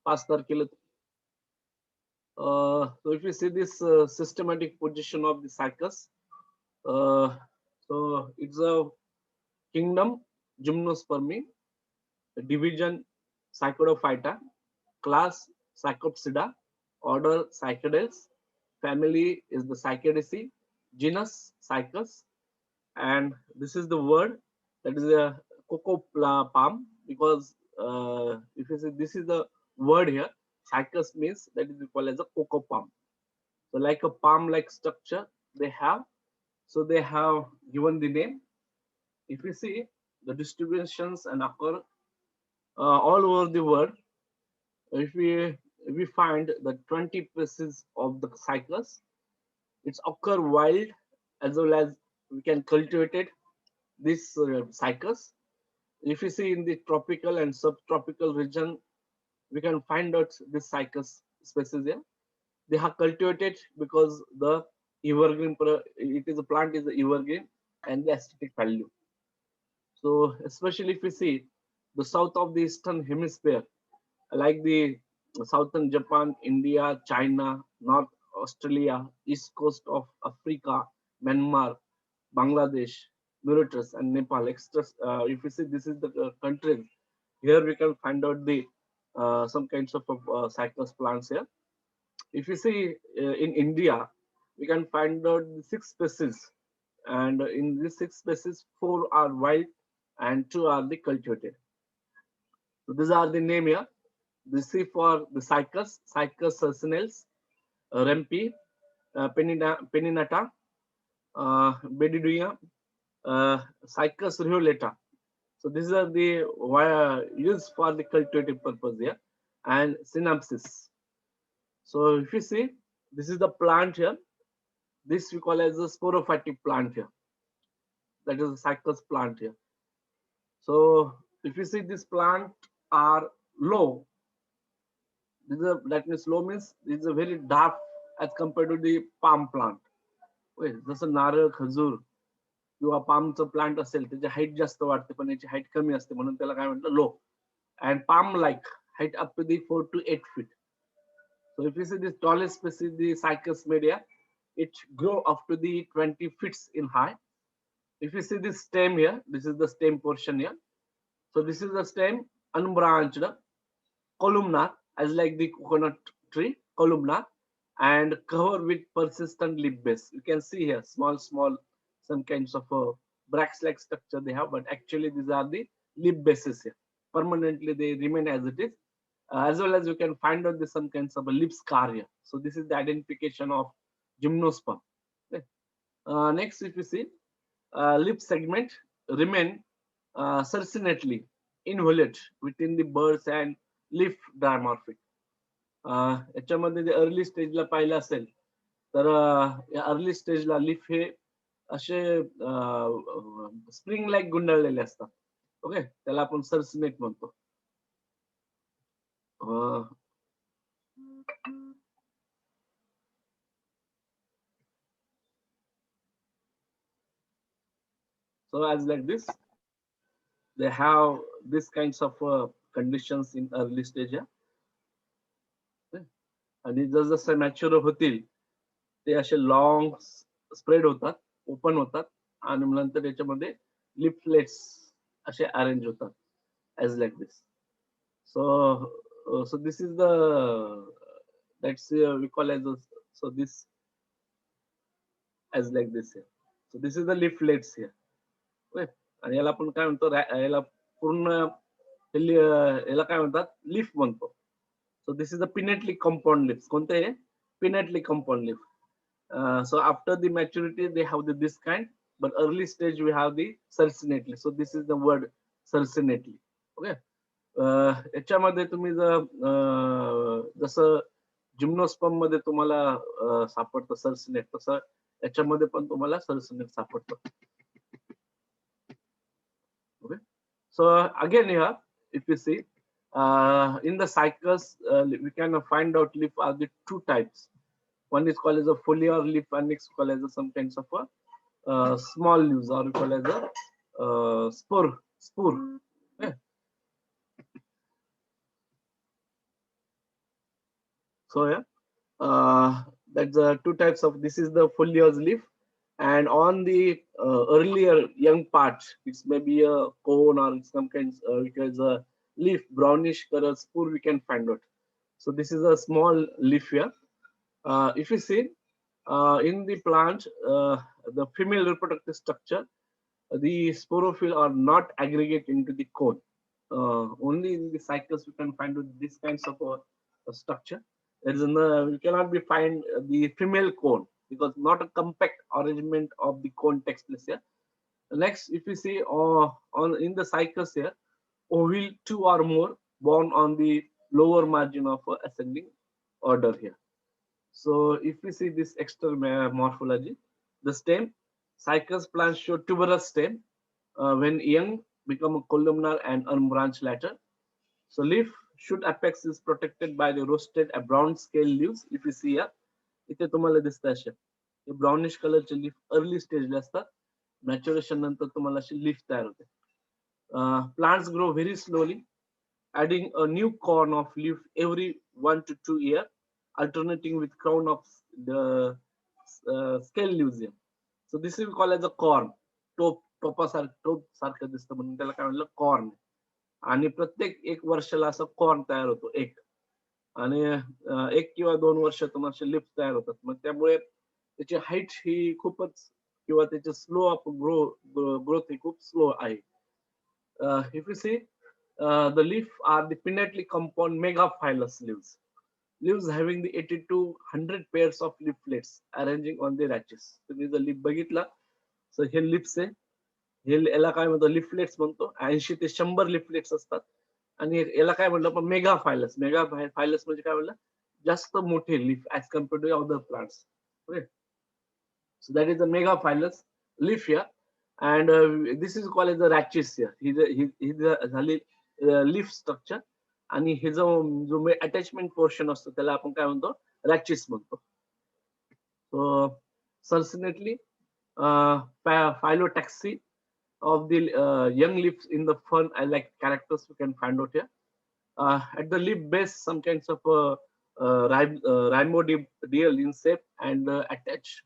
5 तारखेला. So if you see this systematic position of the cycus, uh, so it's a kingdom Gymnospermi, division Psychodophyta, class Psychopsida, order Cycadales, family is the Cycadaceae, genus Cycus, and this is the word that is a cocoa palm, because if you see this is the word here, Cycus means that is called as a cocoa palm. So like a palm like structure they have, so they have given the name. If you see the distributions and occur all over the world, if we find the 20 species of the cycus, it's occur wild as well as we can cultivate it, this cycus. If you see in the tropical and subtropical region, we can find out this cycus species here. They are cultivated because the evergreen, it is a plant is evergreen and the aesthetic value. So especially if we see the south of the eastern hemisphere, like the southern Japan, India, China, North Australia, east coast of Africa, Myanmar, Bangladesh, Mauritius, and Nepal. Extra, if you see this is the countries, here we can find out the some kinds of cycus plants here. If you see in India, we can find out the 6 species, and in these 6 species, 4 are wild and 2 are the cultivated. So these are the name here. This is for the cycus, Cycus circinales, Rempi, Peninata, Bediduia, Cycus rheolata. So these are the used for the cultivative purpose here, and synapsis. So if you see, this is the plant here. This we call as a sporophytic plant here. That is a cycus plant here. So if you see this plant are low, that means low means this is a very dark as compared to the palm plant. जसं नारळ, खजूर किंवा पामचं plant असेल त्याची height जास्त वाटते पण याची हाईट कमी असते, म्हणून त्याला काय म्हटलं लो. And palm like height up to the 4 to 8 feet. So if you see this tallest species, the Cycas media, it grow up to the 20 feet in height. If you see this stem here, this is the stem portion here. So this is the stem, unbranched, columnar, as like the coconut tree, columnar, and covered with persistent leaf base. You can see here small some kinds of brax-like structure they have, but actually these are the leaf bases here. Permanently they remain as it is. As well as you can find out some kinds of a leaf scar here. So this is the identification of gymnosperm. Okay. Next, if you see, leaf segment remain circinately involute within the buds and leaf dimorphic. याच्यामध्ये जे early स्टेजला पाहिलं असेल तर या early स्टेजला leaf हे असे spring like गुंडाळलेले असतात. Okay, त्याला आपण सर्सिनेट म्हणतो. So as like this, they have this kinds of conditions in early stage. आणि जसं मॅच्युअर होतील ते असे लॉंग स्प्रेड होतात, ओपन होतात, आणि नंतर याच्यामध्ये लिफलेट्स असे अरेंज होतात as like this. So this is the that's we call as so this as like this here. So this is the leaflets here. Okay. आणि याला आपण काय म्हणतो, याला पूर्ण याला काय म्हणतात, लीफ म्हणतो. So this is the pinnately compound leaves. कोणते हे pinnately compound leaf. So after the maturity they have this kind, but early stage we have the circinately. So this is the word circinately. Okay. याच्यामध्ये तुम्ही जसं gymnosperm मध्ये तुम्हाला सापडतं circinate, तसं याच्यामध्ये पण तुम्हाला सर्सिनेट सापडतं. Okay. So again here, if you see in the cycus, we can find out leaf are the 2 types. One is called as a foliar leaf, and next called as some kinds of small leaves, or we call as a spore. Okay. So yeah, that's two types of. This is the foliose leaf, and on the earlier young part, it's maybe a cone or some kinds because a leaf brownish color spore we can find out. So this is a small leaf here. If you see in the plant, the female reproductive structure, the sporophyll are not aggregate into the cone. Only in the cycles we can find this kinds of a structure. There is we cannot be find the female cone because not a compact arrangement of the cone takes place here. Next, if you see on in the cycles here, ovule two or more born on the lower margin of ascending order here. So if we see this external morphology, the stem, cycas plants show tuberous stem when young become a columnar and unbranched later. So leaf shoot apex is protected by the roasted brown scale leaves. If you see here, इथे तुम्हाला दिसतं असे हे brownish कलरचे leaf early स्टेजला असतात. Maturation नंतर तुम्हाला अशी लीफ तयार होते. Plants grow very slowly, adding a new corn of leaf every 1 to 2 years, alternating with crown of the scale leaves here. So this is called as a corn. टोप सारखं दिसतं म्हणून त्याला काय म्हणलं कॉर्न. आणि प्रत्येक एक वर्षाला असं कॉर्न तयार होतो एक. आणि 1 किंवा 2 वर्ष तुम्हाला लिफ्ट तयार होतात. मग त्यामुळे त्याची हाईट ही खूपच किंवा त्याचे स्लो ऑफ ग्रोथ ही खूप स्लो आहे. If you see, the leaf are the pinnately compound megaphylous leaves. Leaves having the 80 to 100 pairs of leaflets arranging on the rachis. तुम्ही जर लीफ बघितला तर हे लिप्स आहे. हे याला काय म्हणतो लिफलेट्स म्हणतो. 80 ते 100 लिफलेट्स असतात. आणि याला काय म्हणलं आपण मेगाफायलस. मेगाफायलस म्हणजे काय म्हणलं जास्त मोठे leaf as compared to other plants. Okay. So that is the megaphylous leaf here. And this is called as the rachis here. He leaf structure. आणि हे जो अटॅचमेंट पोर्शन असतो त्याला आपण काय म्हणतो रॅचिस म्हणतो. सो सर्सिनेटली phyllotaxy of the young leaves in the fern like characters we can find out here. At the leaf base, some kinds of rhymodial in shape and attach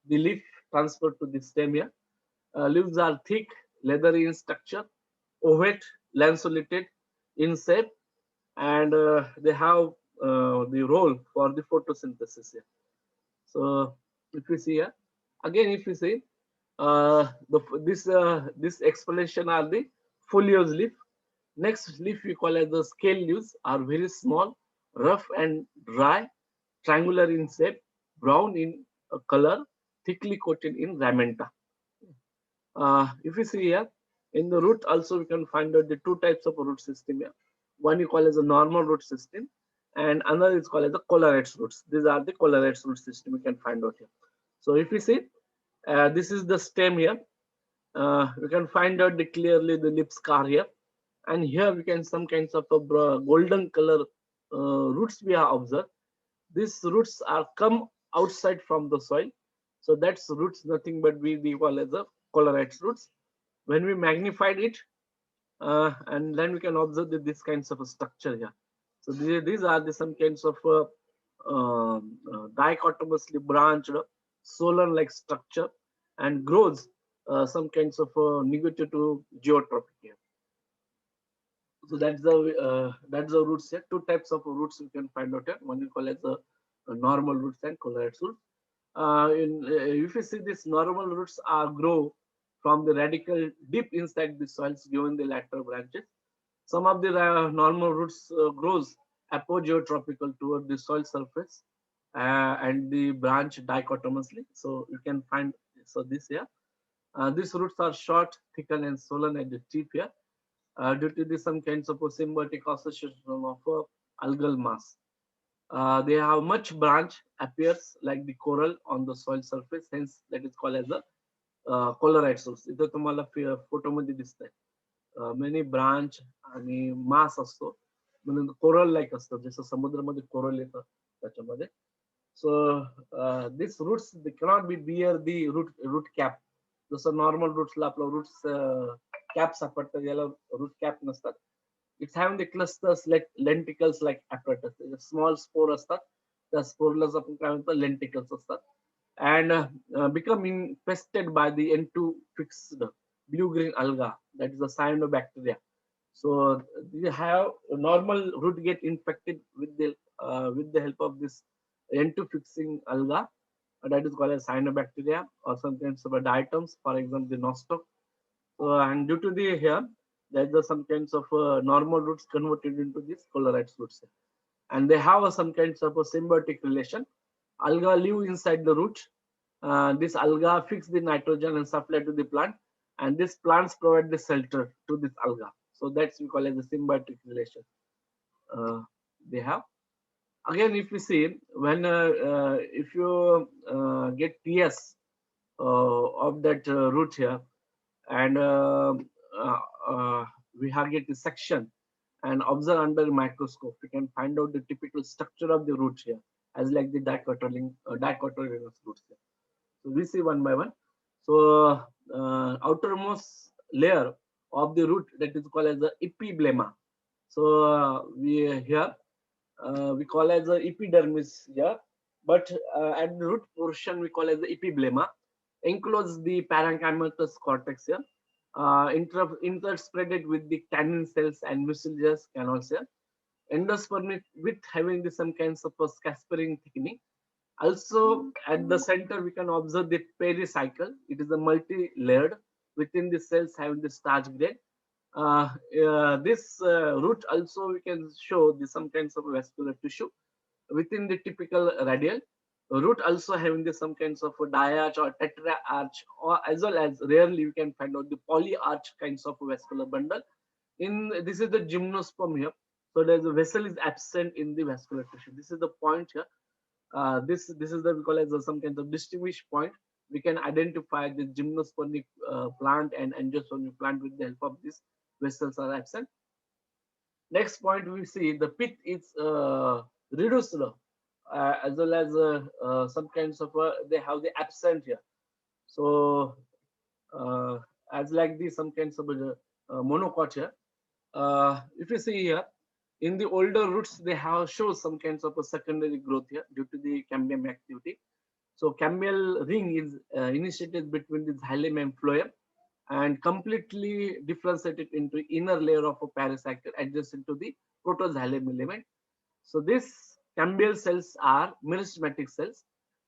the leaf transferred to the stem here. Leaves are thick, leathery in structure, ovate, lanceolated in shape, and they have the role for the photosynthesis here. So if you see here, again if you see this explanation are the foliose leaf. Next leaf we call as the scale leaves are very small, rough and dry, triangular in shape, brown in color, thickly coated in ramenta. If you see here, in the root also we can find out the two types of root system here. One you call as a normal root system, and another is called as the collarettes roots. These are the collarettes root system we can find out here. So if you see, this is the stem here. We can find out clearly the lip scar here, and here we can some kinds of a golden color roots we have observed. These roots are come outside from the soil, so that's roots nothing but we call as the collarettes roots. When we magnified it, and then we can observe this kinds of a structure here. So these are some kinds of dichotomously branched solar-like structure and grows some kinds of negative to geotrophic here. So that's the roots here. Two types of roots you can find out here. One you call as the normal roots and collarettes roots. If you see these normal roots are grow from the radical deep inside the soils given the lateral branches. Some of the normal roots grows apogeotropical toward the soil surface and the branch dichotomously. So you can find this here. These roots are short, thickened, and swollen at the tip here due to some kinds of symbiotic association of algal mass. They have much branch appears like the coral on the soil surface, hence that is called as the collarettes roots. इथं तुम्हाला फोटोमध्ये दिसतंय. Many branch आणि मास असतो म्हणून coral like असतं जसं समुद्रामध्ये कोरल येतं त्याच्यामध्ये. So these roots they cannot be bear the root cap. जसं नॉर्मल रूट्सला आपलं रूट्स कॅप सापडतं याला रूट कॅप नसतात. It's having the clusters like lenticles like apparatus. Small spore असतात. त्या sporeless आपण काय म्हणतो lenticles असतात. And become infested by the N2 fixed blue-green alga, that is the cyanobacteria. So you have normal root get infected with the help of this N2 fixing alga, that is called as cyanobacteria, or sometimes diatoms, for example the nostoc. And due to the here, there is some kinds of normal roots converted into these chlorides roots, and they have some kinds of a symbiotic relation. Alga live inside the root. This alga fix the nitrogen and supply to the plant, and these plants provide the shelter to this alga. So that's we call as a symbiotic relation. They have. Again, if we see when if you get TS of that root here, and uh, uh, we have get the section and observe under a microscope, we can find out the typical structure of the root here, as like the dicotyledonous roots here. So we see one by one. So outermost layer of the root, that is called as the epiblema. So we here we call as the epidermis here, but at the root portion we call as the epiblema, enclose the parenchymatous cortex here, interspreaded with the tannin cells and mucilage canal cell, endospermic with having the some kinds of a scapular thickening. Also, at the center, we can observe the pericycle. It is a multi-layered within the cells having the starch grain. This root also we can show the some kinds of vascular tissue within the typical radial. Root also having the some kinds of a diarch or tetraarch, or as well as rarely we can find out the polyarch kinds of vascular bundle. In this is the gymnosperm here. So there's a vessel is absent in the vascular tissue. This is the point here. This is the we call as some kind of distinguished point. We can identify the gymnospermic plant and angiospermic plant with the help of these vessels are absent. Next point we see the pith is reduced, as well as some kinds of they have the absent here. So as like the some kinds of monocot here. If you see here, in the older roots, they have shown some kinds of a secondary growth here due to the cambium activity. So cambial ring is initiated between the xylem and phloem and completely differentiated into inner layer of a pericycle adjacent to the protoxylem element. So these cambial cells are meristematic cells,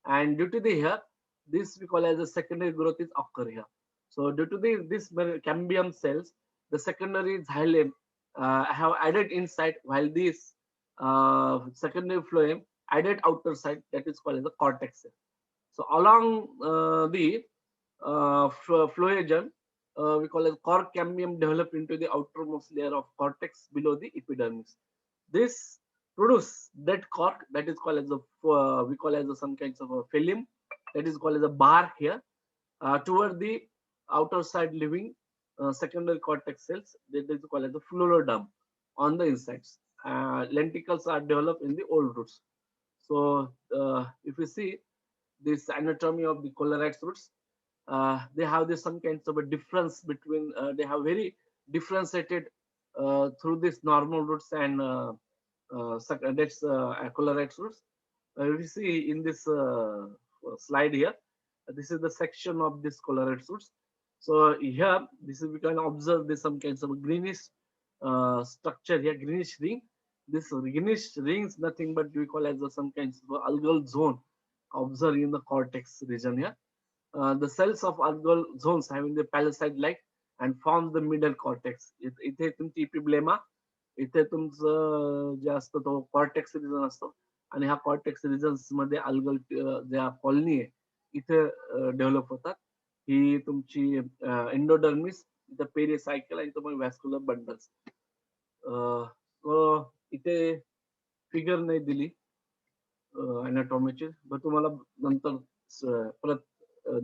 and due to the here, this we call as a secondary growth is occur here. So due to this cambium cells, the secondary xylem have added inside, while this secondary phloem added outer side, that is called as the cortex cell. So along the phloem, we call it cork cambium develop into the outermost layer of cortex below the epidermis. This produce that cork, that is called as a we call as a, some kinds of a phylum, that is called as a bark here, toward the outer side living secondary cortex cells, that is called as the phloem on the insides. Lenticles are developed in the old roots. So if you see this anatomy of the chlorides roots, they have this some kinds of a difference between they have very differentiated through this normal roots and that's chlorides roots. We see in this slide here, this is the section of this chlorides roots. So here, this is we can observe this some kinds of greenish structure here, greenish ring. This greenish ring is nothing but we call as some kinds of algal zone observed in the cortex region here. The cells of algal zones having the palisade-like and forms the middle cortex. इथे तुमची epiblema, इथे तुमचं जे असतं तो cortex region असतो आणि ह्या cortex reasons मध्ये अल्गल ज्या कॉलनी आहे इथे डेव्हलप होतात. ही तुमची एंडोडर्मिस, इथं पेरिसायकल आणि तुम्हाला व्हॅस्क्युलर बंडल्स. इथे फिगर नाही दिली अनाटॉमीची, पण तुम्हाला नंतर परत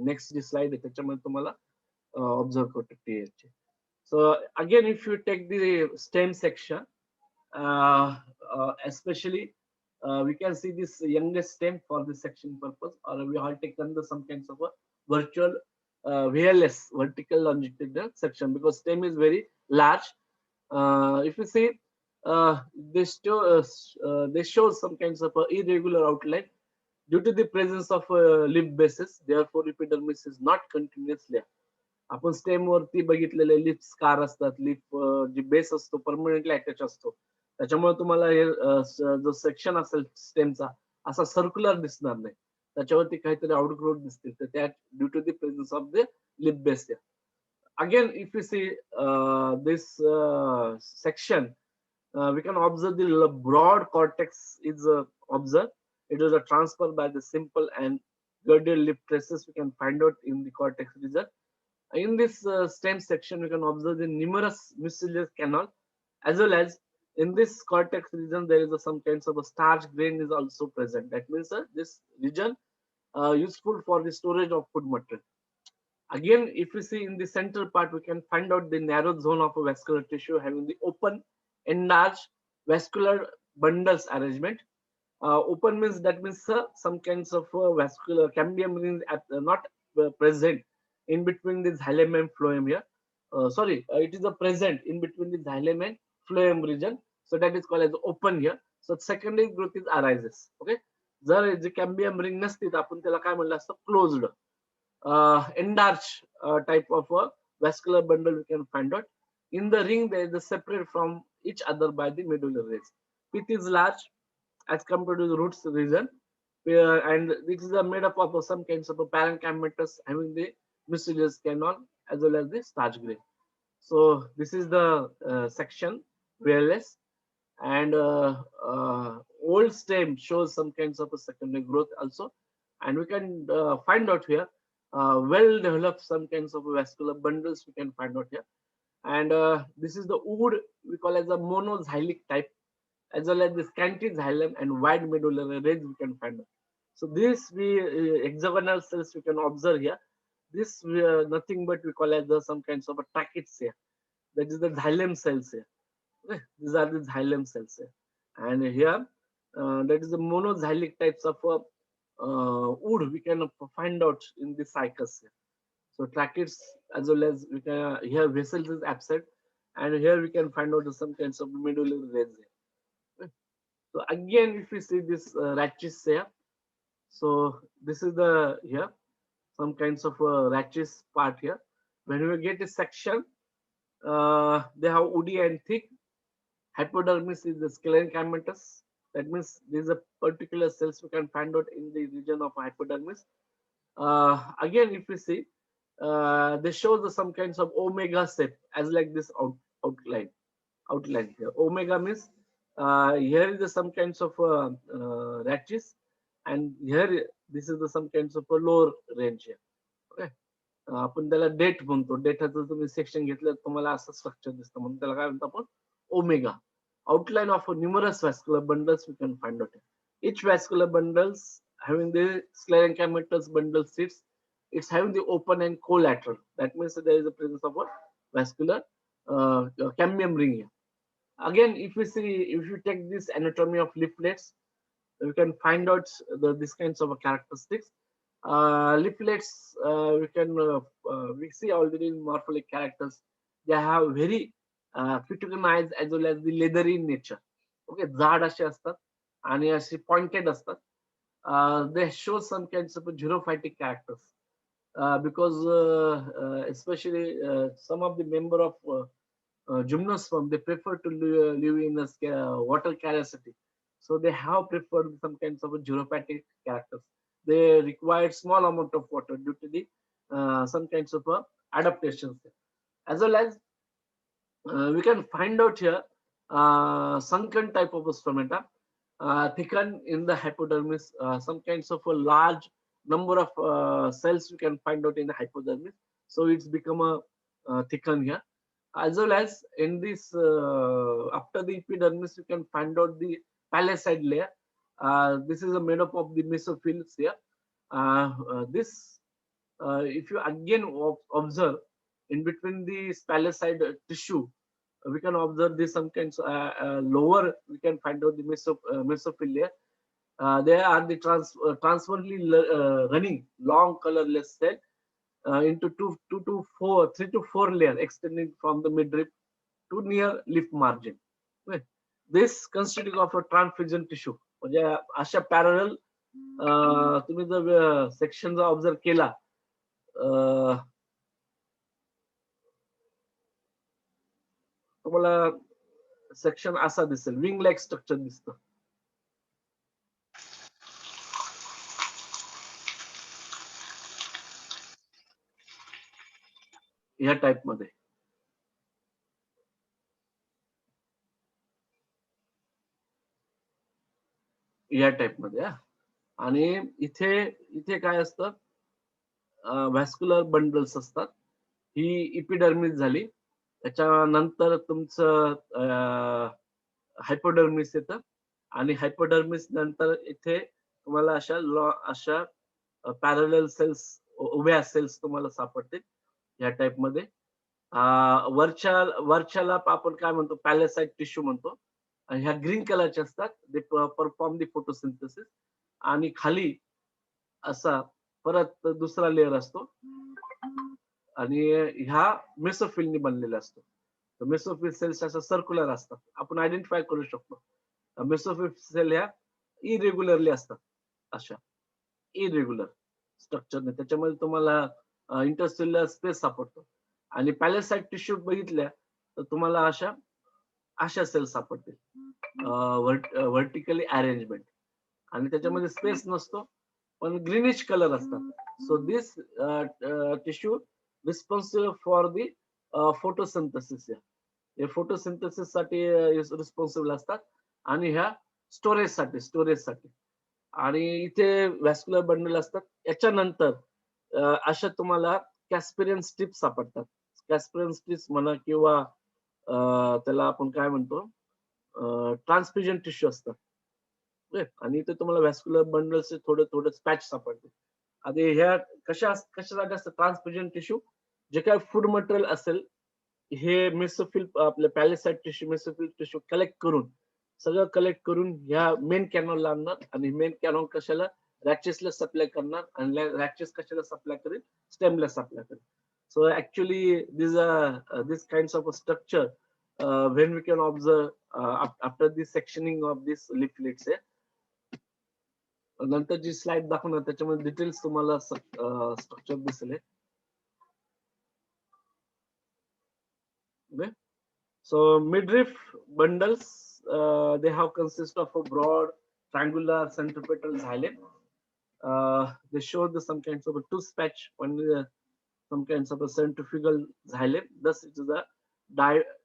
नेक्स्ट जी स्लाइड आहे त्याच्यामध्ये तुम्हाला ऑब्झर्व करतो TH. So again, if you take the stem section, especially we can see this youngest stem for the section purpose, or we have taken the some kinds of a virtual VLS, vertical longitudinal section, because stem is very large. If you see, they show some kinds of irregular outline due to the presence of lip bases. Therefore, epidermis is not continuous layer. आपण stem वरती बघितलेले lip scar असतात, lip जी base असतो permanently attach असतो. त्याच्यामुळे तुम्हाला हे जो section असेल स्टेमचा असा सर्क्युलर दिसणार नाही. त्याच्यावरती काहीतरी आउटग्रोथ दिसतील, तर त्या due to the presence of the leaf base. Again, if you see this section, we can observe the broad cortex is observed. It is a transfer by the simple and girdle lip traces we can find out in the cortex region. In this stem section, we can observe the numerous mucilage canal, as well as in this cortex region there is some kinds of a starch grain is also present. That means this region useful for the storage of food material. Again, if we see in the central part, we can find out the narrow zone of a vascular tissue having the open, enlarged vascular bundles arrangement. Open means that means some kinds of vascular cambium rings not present in between the xylem and phloem here. Sorry, it is a present in between the xylem and phloem region. So that is called as open here. So secondary growth is arises. Okay. जर जे cambium ring नसती तर आपण त्याला काय म्हणलं असतं, closed. Enlarged type of a vascular bundle we can find out. In the ring, there is a separate from each other by the medullary rays. Pith is large as compared to the roots region, and this is made up of some kinds of a parenchymatous having the mucilage canal as well as the starch grain. So this is the section VLS, and old stem shows some kinds of a secondary growth also, and we can find out here well developed some kinds of vascular bundles we can find out here. And this is the wood we call as a monoxylic type, as well as the scanty xylem and wide medullary rays we can find out. So this we hexagonal cells we can observe here. This nothing but we call as some kinds of a tracheids here. That is the xylem cells here. Okay? These are the xylem cells here. And here that is the monoxylic types of wood we can find out in the cycles here. So tracheids as well as we can here vessels is absent, and here we can find out some kinds of medullary rays here. Okay? So again, if we see this rachis here, so this is the here some kinds of rachis part here. When we get a section, they have woody and thick. Hypodermis is the sclerenchymatous. That means these are particular cells we can find out in the region of hypodermis. Again, if we see, they show some kinds of omega shape as like this outline. Outline here. Omega means here is some kinds of rachis, and here this is some kinds of a lower range here. Okay. आपण त्याला date म्हणतो. डेटाचं तुम्ही section घेतलं तुम्हाला असं structure दिसतं, म्हणून त्याला काय म्हणतो आपण, omega. Outline of numerous vascular bundles we can find out. Each vascular bundles having the sclerenchymatous bundle seats, it's having the open and collateral. That means there is a presence of a vascular cambium ring here. Again, if we see, if you take this anatomy of leaflets, we can find out these kinds of characteristics. Leaflets we see already in morphologic characters. They have very cuticularized as well as the leathery nature. Okay, जाड असे असतात आणि असे pointed असतात. They show some kinds of xerophytic characters because especially some of the member of gymnosperm, they prefer to live in a water scarcity. So they have preferred some kinds of xerophytic characters. They require small amount of water due to the some kinds of adaptations, as well as we can find out here sunken type of stomata, thickened in the hypodermis, some kinds of a large number of cells we can find out in the hypodermis. So it's become a thickened here, as well as in this after the epidermis you can find out the palisade layer. This is made up of the mesophils here. This if you again observe in between the palisade tissue, we can observe this some kinds lower we can find out the mesophil layer. There are the transversely running long colorless cell into 3 to 4 layer extending from the midrib to near leaf margin. Okay. This constituting of a transfusion tissue. म्हणजे अशा parallel तुम्ही जर section जर observe केला तुम्हाला section असा दिसेल, wing like structure दिसतं. ह्या टाइप मध्ये. या टाइप मध्ये. आणि इथे इथे काय असतं, व्हॅस्क्युलर बंडल्स असतात. ही इपिडर्मिस झाली. त्याच्यानंतर तुमचं हायपोडर्मिस येतं आणि हायपोडर्मिस नंतर इथे तुम्हाला अशा पॅरलल सेल्स, उभ्या सेल्स तुम्हाला सापडतील या टाइप मध्ये. वरच्याला आपण काय म्हणतो, पॅलेसाइट टिश्यू म्हणतो. ह्या ग्रीन कलरचे असतात, दे परफॉर्म दी फोटोसिंथेसिस. आणि खाली असा परत दुसरा लेअर असतो आणि ह्या मेसोफिलनी बनलेला असतो. तर मेसोफिल सेल्स अशा सर्क्युलर असतात, आपण आयडेंटिफाय करू शकतो. मेसोफिल सेल ह्या इरेग्युलरली असतात, अशा इरेग्युलर स्ट्रक्चरने. त्याच्यामध्ये तुम्हाला इंटरसेल्युलर स्पेस सापडतो. आणि पॅलेसाइट टिश्यू बघितल्या तर तुम्हाला अशा सेल्स सापडतील, व्हर्टिकली अरेंजमेंट. आणि त्याच्यामध्ये स्पेस नसतो, पण ग्रीनिश कलर असतात. So this tissue responsible for the photosynthesis. हे फोटोसिंथेसिस साठी रिस्पॉन्सिबल असतात आणि ह्या स्टोरेजसाठी. आणि इथे व्हॅस्क्युलर बंडल असतात. याच्यानंतर अशा तुम्हाला कॅस्पिरियन स्ट्रिप्स सापडतात. कॅस्पिरियन स्ट्रिप्स म्हणा किंवा त्याला आपण काय म्हणतो, ट्रान्सफ्युजन टिश्यू असतात. आणि इथे तुम्हाला व्हॅस्क्युलर बंडल्सचे थोडे पॅच सापडते. आणि ह्या कशासाठी असतं, ट्रान्सफ्युजन टिश्यू. जे काय फूड मटेरियल असेल हे मेसोफिल, आपल्या पॅलेसाइट टिश्यू, मेसोफिल टिश्यू सगळं कलेक्ट करून ह्या मेन कॅनॉलला आणणार. आणि मेन कॅनॉल कशाला, रॅचेसला सप्लाय करणार. आणि रॅचेस कशाला सप्लाय करेल, स्टेमला सप्लाय करेल. So actually this kinds of a structure when we can observe after the sectioning of this leaflets. नंतर जी स्लाइड दाखवणार त्याच्यामध्ये डिटेल्स तुम्हाला स्ट्रक्चर दिसेल. Okay. So midriff bundles, they have consist of a broad triangular centripetal xylem. They show some kinds of a tooth patch, some kinds of a centrifugal xylem. Thus, it is a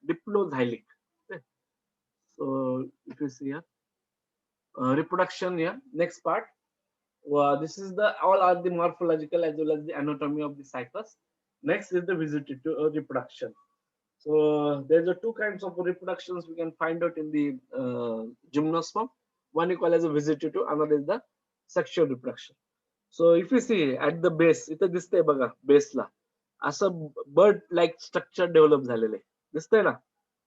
diploxylic. Okay. So if you see here, reproduction here, next part. This is all are the morphological as well as the anatomy of the cycles. Next is the vegetative reproduction. So there's two kinds of reproductions we can find out in the gymnosperm. One you call as a vegetative, another is the sexual reproduction. So if you see at the base, इथं दिसतंय बघा बेसला असं bird like structure develop झालेलं आहे, दिसतंय ना.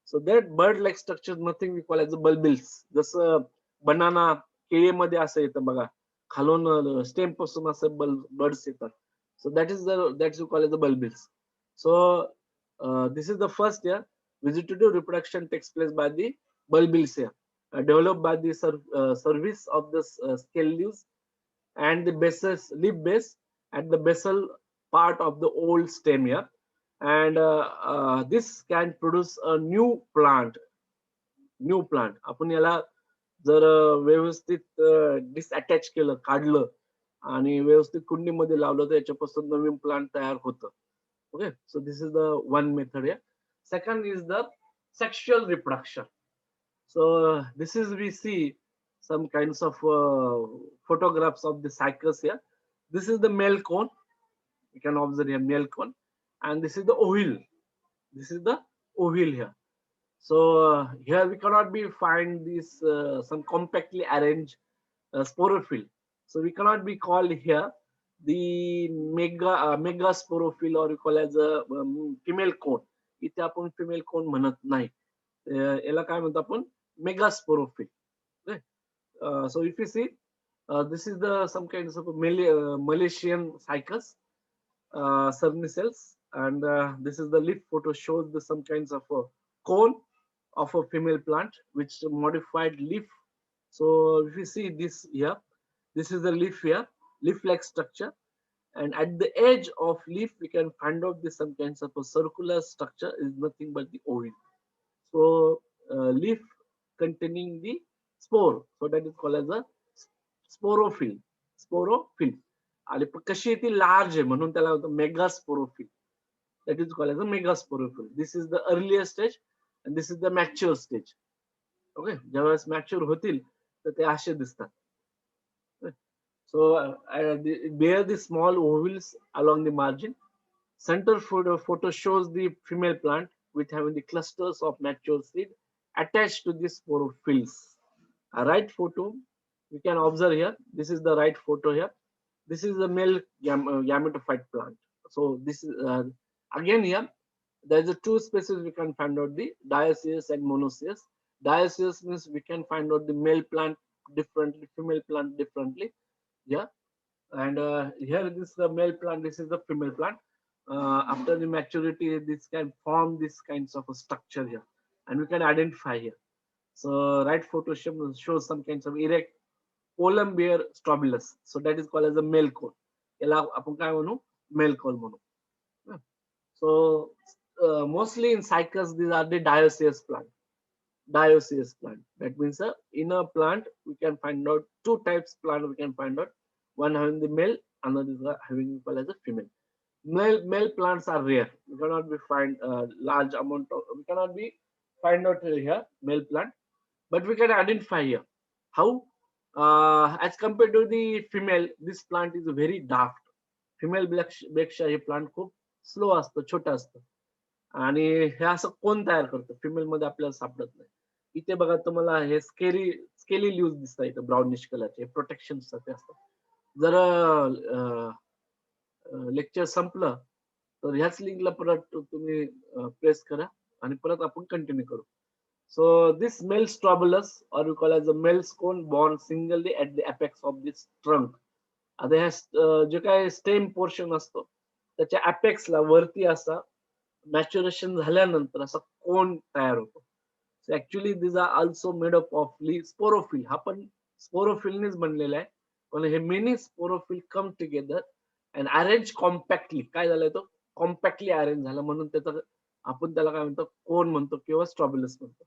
So that bird like structure nothing we call as a bulbils. जसं बनाना केळीमध्ये असं येतं बघा, खालून स्टेम पासून असं बर्ड्स येतात. So that's you call as the bulbils. So this is the first year. Vegetative reproduction takes place by the bulbils here, developed by the service of the scale leaves and the leaf base at the basal part of the old stem here. And this can produce a new plant. आपण याला जर व्यवस्थित डिसअटॅच केलं, काढलं आणि व्यवस्थित कुंडीमध्ये लावलं तर याच्यापासून नवीन प्लांट तयार होतं. Okay, so this is the one method here. Second is the sexual reproduction. So this is, we see some kinds of photographs of the cycles here. This is the male cone. You can observe here male cone, and this is the ovule. This is the ovule here. So here we cannot find this some compactly arranged sporophyll. So we cannot be called here the megasporophyll, or you call as a female cone. इथे आपण female cone म्हणत नाही, याला काय म्हणतो आपण, megasporophyll. Okay. So if you see, this is the some kinds of Malaysian cycles, Cerny cells, and this is the leaf photo shows some kinds of cone of a female plant, which modified leaf. So if you see this here, this is the leaf here, leaf-like structure, and at the edge of leaf we can find out this some kinds of a circular structure is nothing but the ovule. So leaf containing the spore, so that is called as a sporophyll. Sporophyll. आणि कशी आहे ती large आहे म्हणून त्याला megasporophyll. That is called as a megasporophyle. This is the earlier stage and this is the mature stage. Okay, ज्यावेळेस mature होतील तर ते असे दिसतात. So bear the small ovules along the margin. Center photo shows the female plant with having the clusters of mature seed attached to the sporophylls. A right photo we can observe here. This is the right photo here. This is the male gametophyte plant. So this is again here. There's a two species we can find out, the dioecious and monoecious. Dioecious means we can find out the male plant differently, female plant differently. Yeah, and here this is the male plant, this is the female plant. After the maturity, this can form this kinds of a structure here, and we can identify here. So right photo shows some kinds of erect column bear strobilus. So that is called as a male cone. याला आपण काय म्हणू, male cone म्हणू. So mostly in cycles, these are the dioecious plant. Dioecious plant. That means in a plant we can find out two types plant we can find out. One having the male, another is having called as a female. Male plants are rare. We cannot be find large amount of. We cannot be find out here male plant, but we can identify here. How? As compared to the female, this plant is very daft. Female पेक्षा हे plant खूप slow असतं, छोटं असतं आणि हे असं कोण तयार करतं फिमेल मध्ये आपल्याला सापडत नाही. इथे बघा तुम्हाला हे स्केली लीव्स दिसतात इथं ब्राउनिश कलरचे, प्रोटेक्शन साठी असतात. जर लेक्चर संपलं तर ह्याच लिंकला परत तुम्ही प्रेस करा आणि परत आपण कंटिन्यू करू. So this male strobilus, or we call as a male cone, born singly at the apex of this trunk. आता ह्या जे काय स्टेम पोर्शन असतो त्याच्या अपेक्सला वरती असा मॅच्युरेशन झाल्यानंतर असा कोन तयार होतो. So actually this are also made up of sporophyll. हा पण स्पोरोफिलनेच बनलेला आहे, पण हे many sporophyll come together and arrange compactly. काय झालंय तो कॉम्पॅक्टली अरेंज झाला म्हणून त्याचा आपण त्याला काय म्हणतो कोन म्हणतो किंवा स्ट्रॉबिलस म्हणतो.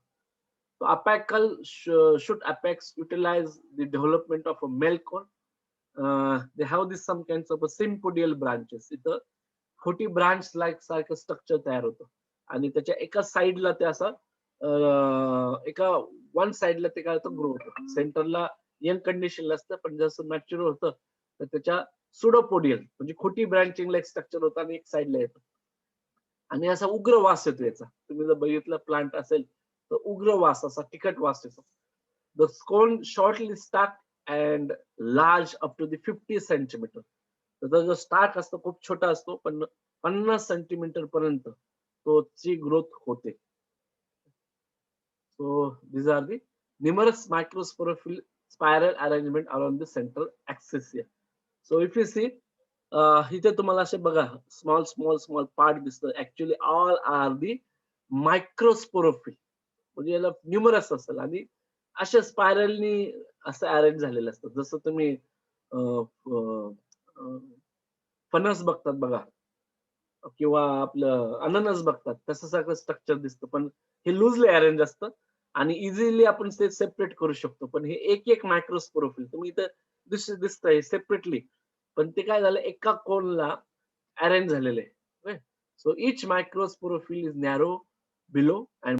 So apical should apex utilize the development of a male cone. They have this some kinds of a sympodial branches. इथं छोटी ब्रांच लाईक सारखं स्ट्रक्चर तयार होतं आणि त्याच्या एका साइडला ते असं एका वन साइडला ते काय होतं ग्रो होतं. सेंटरला यंग कंडिशनला असतं, पण जसं मॅच्युअर होतं तर त्याच्या सुडोपोडियल म्हणजे खोटी ब्रांचिंग लाईक स्ट्रक्चर होतं आणि एक साइडला येतं आणि असा उग्र वास येतो याचा. तुम्ही जर बघितलं प्लांट असेल तर उग्र वास असा तिखट वास येतो. The cone shortly stark and large up to the 50 centimetre. त्याचा जो स्टार्क असतो खूप छोटा असतो, पण 50 सेंटीमीटर पर्यंत तोची ग्रोथ होते. सो these are the numerous microsporophyll spiral arrangement around the central axis here. So if you see इथे तुम्हाला असे बघा स्मॉल स्मॉल स्मॉल पार्ट दिसतं. ऍक्च्युली ऑल आर दी मायक्रोस्पोरोफिल, म्हणजे याला न्यूमरस असेल आणि अशा स्पायरलनी असं अरेंज झालेलं असतं. जसं तुम्ही फणस बघतात बघा किंवा आपलं अननस बघतात तसं सारखं स्ट्रक्चर दिसतं, पण हे लूजली अरेंज असतं आणि इझिली आपण ते सेपरेट करू शकतो. पण हे एक एक मायक्रोस्पोरोफिल तुम्ही इथं दिसतंय सेपरेटली, पण ते काय झालं एका कोनला अरेंज झालेले. So each microsporophyll is narrow below and